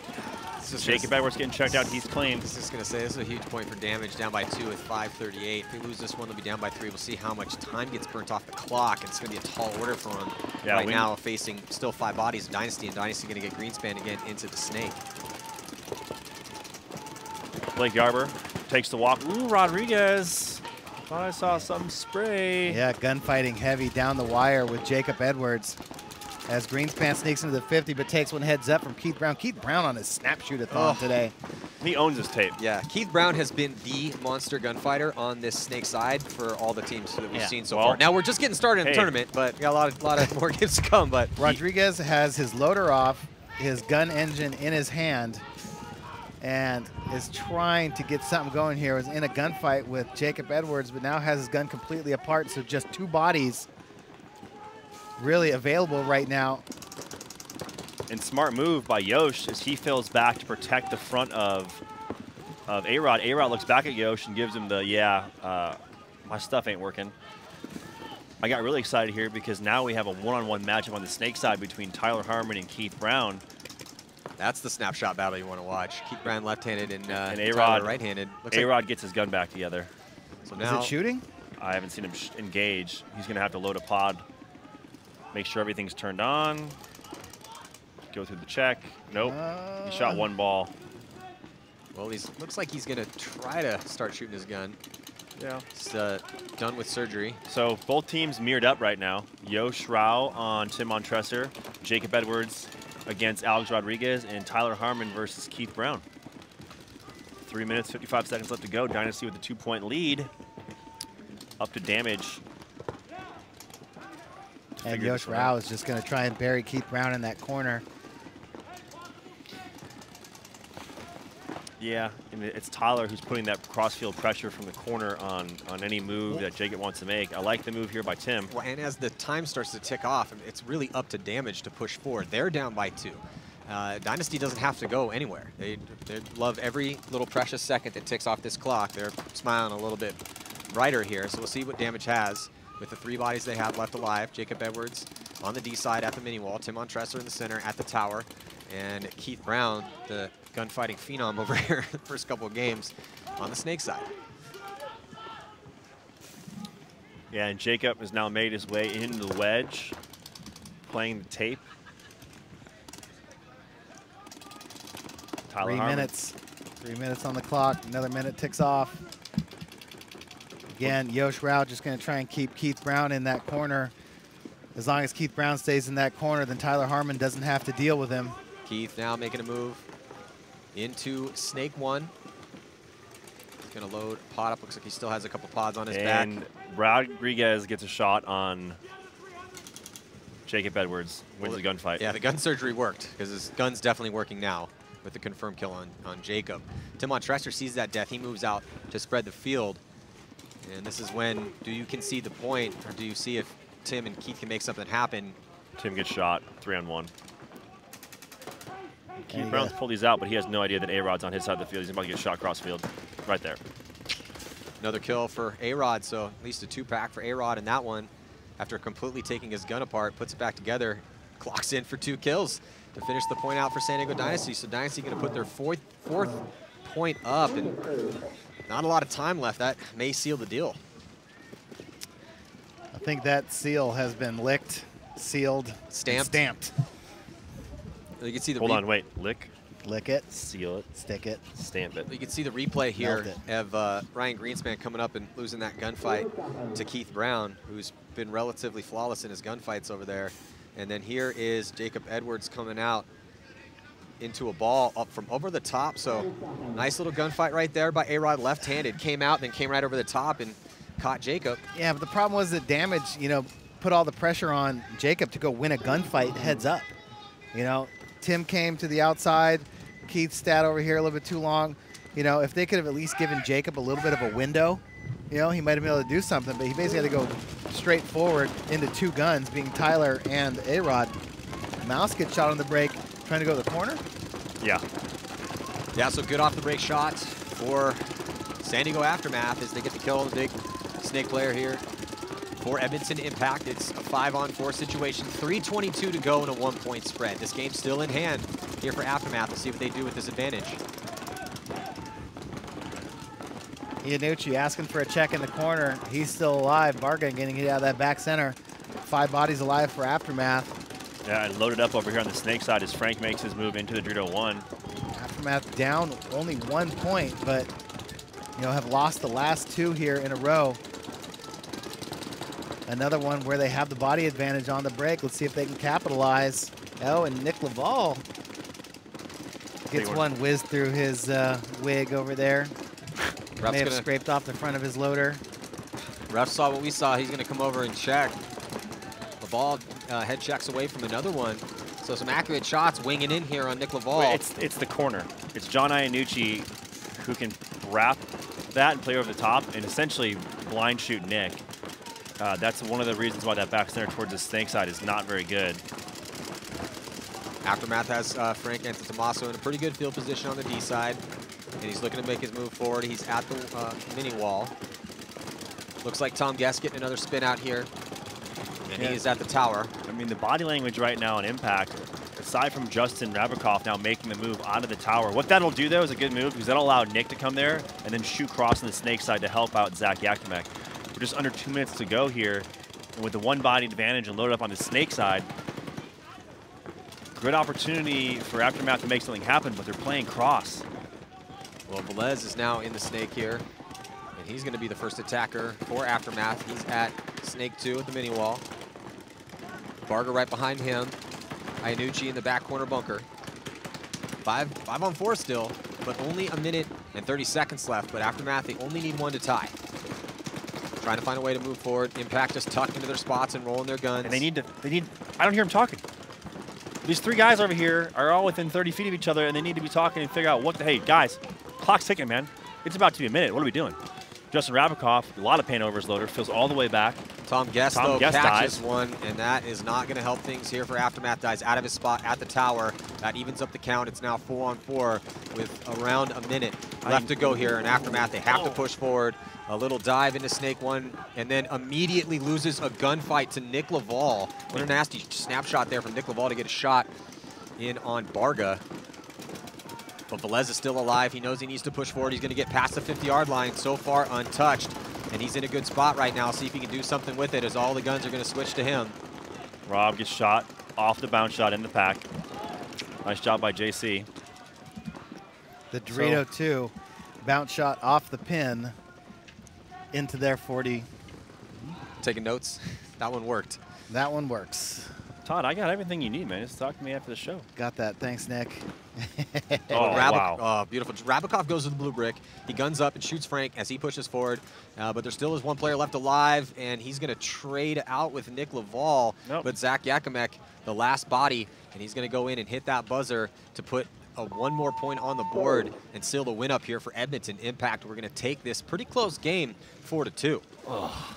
Speaker 3: Jacob Edwards getting checked out. He's clean.
Speaker 1: I was just going to say, this is a huge point for Damage, down by 2 with 5:38. If they lose this one, they'll be down by 3. We'll see how much time gets burnt off the clock. It's going to be a tall order for them right now, facing still 5 bodies of Dynasty, and Dynasty going to get Greenspan again into the snake.
Speaker 3: Blake Yarber takes the walk. Ooh, Rodriguez. Thought I saw some spray.
Speaker 2: Yeah, gunfighting heavy down the wire with Jacob Edwards. As Greenspan sneaks into the 50, but takes one heads up from Keith Brown. Keith Brown on his snap shoot-a-thon today.
Speaker 3: He owns his tape.
Speaker 1: Yeah, Keith Brown has been the monster gunfighter on this snake side for all the teams that we've seen so far. Now we're just getting started in the tournament, but we got a lot of more games to come. But
Speaker 2: Rodriguez has his loader off, his gun engine in his hand, and is trying to get something going here. Was in a gunfight with Jacob Edwards, but now has his gun completely apart, so just 2 bodies really available right now.
Speaker 3: And smart move by Yosh as he fills back to protect the front of A-Rod. A-Rod looks back at Yosh and gives him the, my stuff ain't working. I got really excited here because now we have a one-on-one matchup on the snake side between Tyler Harmon and Keith Brown.
Speaker 1: That's the snapshot battle you want to watch. Keith Brown left-handed and
Speaker 3: A-Rod
Speaker 1: right-handed.
Speaker 3: A-Rod gets his gun back together.
Speaker 1: So now,
Speaker 2: is it shooting?
Speaker 3: I haven't seen him engage. He's going to have to load a pod. Make sure everything's turned on. Go through the check. Nope. He shot 1 ball.
Speaker 1: Well, looks like he's going to try to start shooting his gun.
Speaker 3: Yeah.
Speaker 1: He's done with surgery.
Speaker 3: So both teams mirrored up right now. Yosh Rao on Tim Montresor. Jacob Edwards against Alex Rodriguez. And Tyler Harmon versus Keith Brown. 3 minutes, 55 seconds left to go. Dynasty with a 2-point lead. Up to damage.
Speaker 2: And Yosh Rao is just going to try and bury Keith Brown in that corner.
Speaker 3: Yeah, and it's Tyler who's putting that cross-field pressure from the corner on any move that Jacob wants to make. I like the move here by Tim.
Speaker 1: Well, and as the time starts to tick off, it's really up to damage to push forward. They're down by 2. Dynasty doesn't have to go anywhere. They love every little precious second that ticks off this clock. They're smiling a little bit brighter here, so we'll see what damage has. With the 3 bodies they have left alive, Jacob Edwards on the D side at the mini wall, Tim Montresor in the center at the tower, and Keith Brown, the gunfighting phenom over here the first couple of games on the snake side.
Speaker 3: Yeah, and Jacob has now made his way into the wedge, playing the tape. Tyler
Speaker 2: 3
Speaker 3: Harmon.
Speaker 2: minutes. 3 minutes on the clock. Another minute ticks off. Again, Yosh Rao just going to try and keep Keith Brown in that corner. As long as Keith Brown stays in that corner, then Tyler Harmon doesn't have to deal with him.
Speaker 1: Keith now making a move into Snake 1. He's going to load pod up. Looks like he still has a couple pods on his back.
Speaker 3: And Rodriguez gets a shot on Jacob Edwards. Wins the gunfight.
Speaker 1: Yeah, the gun surgery worked because his gun's definitely working now with the confirmed kill on Jacob. Tim Montresor sees that death. He moves out to spread the field. And this is when, do you concede the point, or do you see if Tim and Keith can make something happen?
Speaker 3: Tim gets shot, 3-on-1. Keith Brown's pulled these out, but he has no idea that A-Rod's on his side of the field. He's about to get shot cross field right there.
Speaker 1: Another kill for A-Rod, so at least a 2-pack for A-Rod in that one. After completely taking his gun apart, puts it back together, clocks in for 2 kills to finish the point out for San Diego Dynasty. So Dynasty going to put their fourth point up, and not a lot of time left. That may seal the deal.
Speaker 2: I think that seal has been licked, sealed, stamped.
Speaker 1: You can see the
Speaker 3: Hold on, wait.
Speaker 2: Lick it,
Speaker 3: seal it,
Speaker 2: stick it,
Speaker 3: stamp it.
Speaker 1: You can see the replay here of Ryan Greenspan coming up and losing that gunfight to Keith Brown, who's been relatively flawless in his gunfights over there. And then here is Jacob Edwards coming out into a ball up from over the top. So nice little gunfight right there by A-Rod, left-handed. Came out, then came right over the top and caught Jacob.
Speaker 2: Yeah, but the problem was that damage, put all the pressure on Jacob to go win a gunfight heads up. Tim came to the outside. Keith sat over here a little bit too long. If they could have at least given Jacob a little bit of a window, he might have been able to do something, but he basically had to go straight forward into 2 guns, being Tyler and A-Rod. Mouse gets shot on the break, trying to go to the corner.
Speaker 3: Yeah.
Speaker 1: Yeah, so good off the break shot for San Diego Aftermath as they get the kill on the big snake player here. For Edmonton Impact, it's a 5-on-4 situation. 3:22 to go in a 1-point spread. This game's still in hand here for Aftermath. We'll see what they do with this advantage.
Speaker 2: Iannucci asking for a check in the corner. He's still alive. Barga getting it out of that back center. 5 bodies alive for Aftermath.
Speaker 3: Yeah, and loaded up over here on the snake side as Frank makes his move into the Dorito 1.
Speaker 2: Aftermath down only 1 point, but have lost the last 2 here in a row. Another one where they have the body advantage on the break. Let's see if they can capitalize. Oh, and Nick Laval gets one whizzed through his wig over there. May have scraped off the front of his loader.
Speaker 1: Ref saw what we saw. He's going to come over and check. Laval head checks away from another one. So some accurate shots winging in here on Nick Laval.
Speaker 3: It's the corner. It's John Iannucci who can wrap that and play over the top and essentially blind shoot Nick. That's one of the reasons why that back center towards the snake side is not very good.
Speaker 1: Aftermath has Frank Antetomaso in a pretty good field position on the D side. And he's looking to make his move forward. He's at the mini wall. Looks like Tom Guest getting another spin out here. And he is at the tower.
Speaker 3: I mean, the body language right now on impact, aside from Justin Rabikoff now making the move out of the tower, what that'll do, though, is a good move because that'll allow Nick to come there and then shoot cross on the snake side to help out Zach Yakimek. We're just under 2 minutes to go here. And with the one body advantage and loaded up on the snake side, good opportunity for Aftermath to make something happen, but they're playing cross.
Speaker 1: Well, Velez is now in the snake here. And he's going to be the first attacker for Aftermath. He's at snake 2 at the mini wall. Barger right behind him. Iannucci in the back corner bunker. 5 on 4 still, but only a minute and 30 seconds left. But Aftermath, they only need one to tie. Trying to find a way to move forward. Impact just tucked into their spots and rolling their guns.
Speaker 3: And they need, I don't hear them talking. These 3 guys over here are all within 30 feet of each other, and they need to be talking and figure out what the, hey, guys, clock's ticking, man. It's about to be a minute. What are we doing? Justin Rabikoff, a lot of paint over his loader, feels all the way back.
Speaker 1: Tom Guest, though, catches one, and that is not going to help things here for Aftermath. Dies out of his spot at the tower. That evens up the count. It's now 4 on 4 with around a minute left to go here. In Aftermath, they have to push forward. A little dive into Snake 1, and then immediately loses a gunfight to Nick Laval. What a nasty snapshot there from Nick Laval to get a shot in on Barga. But Velez is still alive. He knows he needs to push forward. He's going to get past the 50-yard line. So far untouched. And he's in a good spot right now. See if he can do something with it as all the guns are going to switch to him.
Speaker 3: Rob gets shot off the bounce shot in the pack. Nice job by JC.
Speaker 2: The Dorito 2 bounce shot off the pin into their 40.
Speaker 1: Taking notes. That one worked.
Speaker 2: That one works.
Speaker 3: Todd, I got everything you need, man. Just talk to me after the show.
Speaker 2: Got that. Thanks, Nick.
Speaker 3: Wow.
Speaker 1: Beautiful. Rabikoff goes to the blue brick. He guns up and shoots Frank as he pushes forward. But there still is one player left alive, and he's going to trade out with Nick Laval.
Speaker 3: Nope.
Speaker 1: But Zach Yakimek, the last body, and he's going to go in and hit that buzzer to put one more point on the board and seal the win up here for Edmonton. Impact, we're going to take this pretty close game 4-2.
Speaker 3: Oh.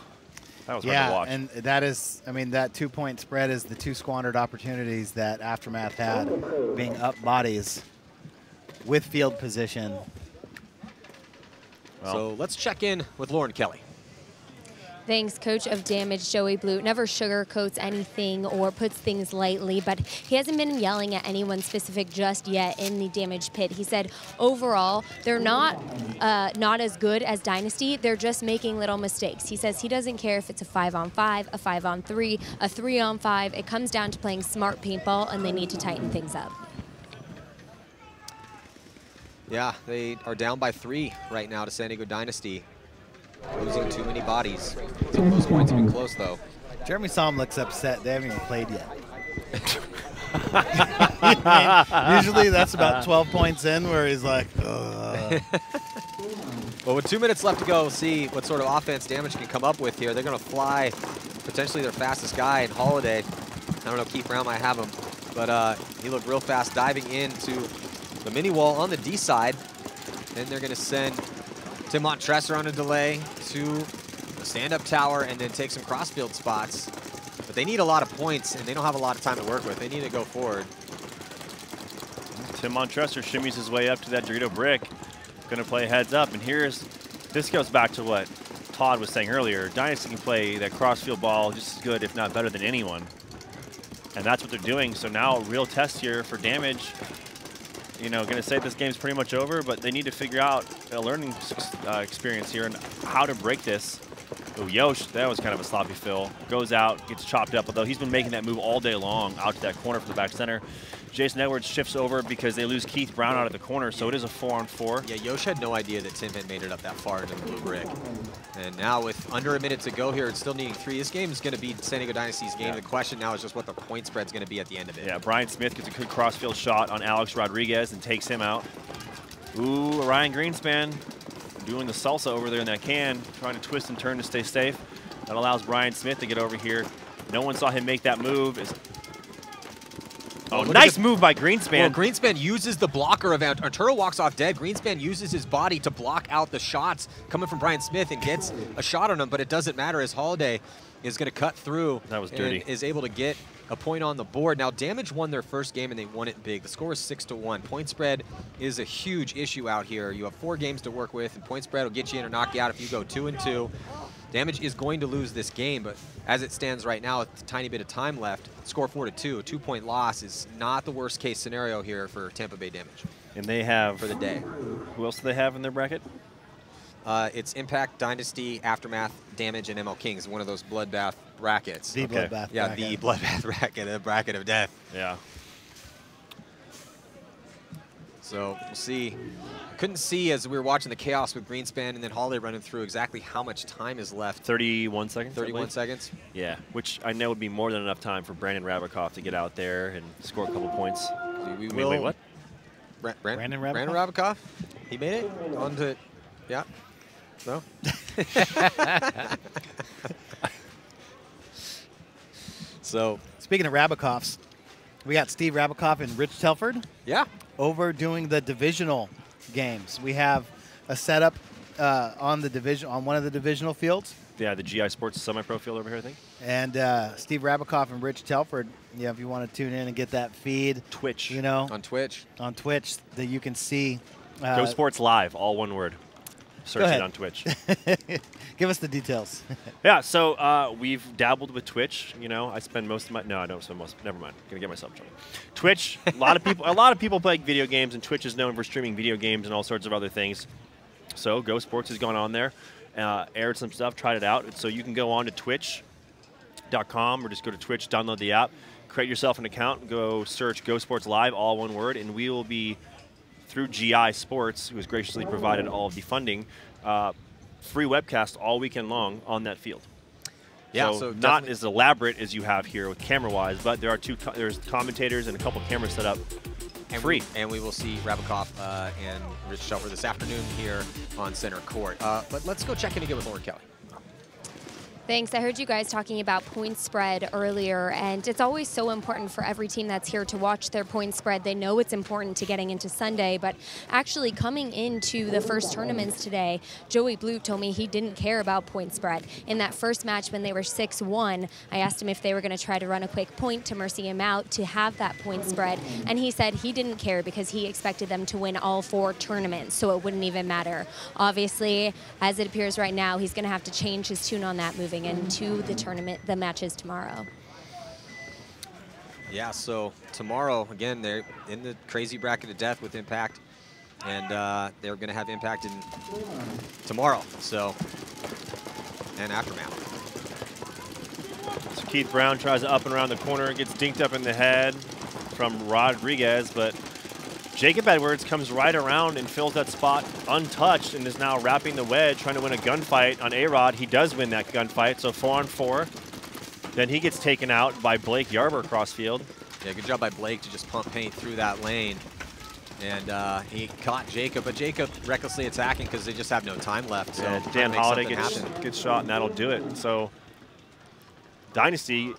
Speaker 3: That was hard to watch.
Speaker 2: And that is, I mean, that 2-point spread is the 2 squandered opportunities that Aftermath had, being up bodies with field position.
Speaker 1: Well, so let's check in with Lauren Kelly.
Speaker 4: Thanks, coach of damage, Joey Blute. Never sugarcoats anything or puts things lightly, but he hasn't been yelling at anyone specific just yet in the damage pit. He said overall, they're not as good as Dynasty. They're just making little mistakes. He says he doesn't care if it's a 5-on-5, a 5-on-3, a 3-on-5. It comes down to playing smart paintball, and they need to tighten things up.
Speaker 1: Yeah, they are down by 3 right now to San Diego Dynasty. Losing too many bodies. Some of those points have been close, though.
Speaker 2: Jeremy Somm looks upset. They haven't even played yet. Usually that's about 12 points in where he's like, ugh.
Speaker 1: Well, with 2 minutes left to go, we'll see what sort of offense Damage can come up with here. They're going to fly potentially their fastest guy in Holiday. I don't know, Keith Brown might have him, but he looked real fast diving into the mini wall on the D side. Then they're going to send Tim Montresor on a delay to the stand-up tower and then take some crossfield spots. But they need a lot of points, and they don't have a lot of time to work with. They need to go forward.
Speaker 3: Tim Montresor shimmies his way up to that Dorito brick. Going to play heads up, and this goes back to what Todd was saying earlier. Dynasty can play that crossfield ball just as good, if not better than anyone. And that's what they're doing. So now a real test here for damage. You know, going to say this game's pretty much over, but they need to figure out a learning experience here and how to break this. Oh, Yosh, that was kind of a sloppy fill. Goes out, gets chopped up, although he's been making that move all day long out to that corner for the back center. Jason Edwards shifts over because they lose Keith Brown out of the corner, so it is a 4-on-4.
Speaker 1: Yeah, Yosh had no idea that Tim had made it up that far into the blue brick. And now with under a minute to go here and still needing 3, this game is going to be San Diego Dynasty's game. Yeah. The question now is just what the point spread is going to be at the end of it.
Speaker 3: Yeah, Brian Smith gets a good crossfield shot on Alex Rodriguez and takes him out. Ooh, Ryan Greenspan doing the salsa over there in that can, trying to twist and turn to stay safe. That allows Brian Smith to get over here. No one saw him make that move. Oh, nice move by Greenspan.
Speaker 1: Well, Greenspan uses the blocker of Arturo walks off dead. Greenspan uses his body to block out the shots coming from Brian Smith and gets a shot on him, but it doesn't matter as Holiday is going to cut through.
Speaker 3: That was dirty.
Speaker 1: And is able to get a point on the board. Now, Damage won their first game and they won it big. The score is 6-1. Point spread is a huge issue out here. You have 4 games to work with, and point spread will get you in or knock you out if you go 2-2. Damage is going to lose this game, but as it stands right now, with a tiny bit of time left, score 4-2. A 2-point loss is not the worst case scenario here for Tampa Bay Damage.
Speaker 3: And they have
Speaker 1: for the day.
Speaker 3: Who else do they have in their bracket?
Speaker 1: It's Impact, Dynasty, Aftermath, Damage, and ML Kings. One of those bloodbath brackets.
Speaker 2: The bloodbath.
Speaker 1: Yeah,
Speaker 2: bracket.
Speaker 1: the bloodbath bracket, the bracket of death.
Speaker 3: Yeah.
Speaker 1: So we'll see. Couldn't see as we were watching the chaos with Greenspan and then Holiday running through exactly how much time is left.
Speaker 3: 31 seconds.
Speaker 1: 31 seconds.
Speaker 3: Yeah, which I know would be more than enough time for Brandon Rabikoff to get out there and score a couple points. Wait, what?
Speaker 1: Brandon Rabikoff? He made it on to, yeah. No? So,
Speaker 2: speaking of Rabikoffs, we got Steve Rabikoff and Rich Telford.
Speaker 1: Yeah.
Speaker 2: Over doing the divisional games. We have a setup on one of the divisional fields.
Speaker 3: Yeah, the GI Sports semi-pro field over here, I think.
Speaker 2: And Steve Rabikoff and Rich Telford. Yeah, if you want to tune in and get that feed,
Speaker 3: Twitch.
Speaker 2: You know,
Speaker 1: on Twitch,
Speaker 2: that you can see.
Speaker 3: Go Sports Live, all one word. Search it on Twitch.
Speaker 2: Give us the details.
Speaker 3: Yeah, so we've dabbled with Twitch. You know, I spend most of my I don't spend most. Never mind. Gonna get myself in trouble. Twitch. A lot of people play video games, and Twitch is known for streaming video games and all sorts of other things. So Go Sports has gone on there, aired some stuff, tried it out. So you can go on to Twitch.com or just go to Twitch, download the app, create yourself an account, go search Go Sports Live, all one word, and we will be, through GI Sports, who has graciously provided all of the funding, free webcast all weekend long on that field.
Speaker 1: Yeah,
Speaker 3: so not as elaborate as you have here with camera-wise, but there are there's commentators and a couple cameras set up free.
Speaker 1: And we will see Rabikoff and Rich Telford this afternoon here on center court. But let's go check in again with Lauren Kelly.
Speaker 4: Thanks. I heard you guys talking about point spread earlier, and it's always so important for every team that's here to watch their point spread. They know it's important to getting into Sunday, but actually coming into the first tournaments today, Joey Blute told me he didn't care about point spread. In that first match when they were 6-1, I asked him if they were going to try to run a quick point to mercy him out to have that point spread, and he said he didn't care because he expected them to win all 4 tournaments, so it wouldn't even matter. Obviously, as it appears right now, he's going to have to change his tune on that moving into the matches tomorrow.
Speaker 1: Yeah, so tomorrow, again, they're in the crazy bracket of death with Impact, and they're going to have Impact in tomorrow, so, and Aftermath.
Speaker 3: So Keith Brown tries to up and around the corner, gets dinked up in the head from Rodriguez, but Jacob Edwards comes right around and fills that spot untouched and is now wrapping the wedge, trying to win a gunfight on A-Rod. He does win that gunfight, so 4-on-4. Then he gets taken out by Blake Yarber across field.
Speaker 1: Yeah, good job by Blake to just pump paint through that lane. And he caught Jacob, but Jacob recklessly attacking because they just have no time left. So
Speaker 3: yeah, Dan Holiday gets a good shot, and that'll do it. So Dynasty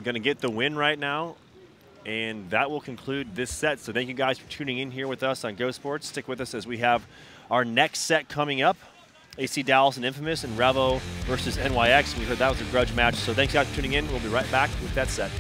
Speaker 3: going to get the win right now. And that will conclude this set. So thank you guys for tuning in here with us on Go Sports. Stick with us as we have our next set coming up. AC Dallas and Infamous and Revo versus NYX. We heard that was a grudge match. So thanks guys for tuning in. We'll be right back with that set.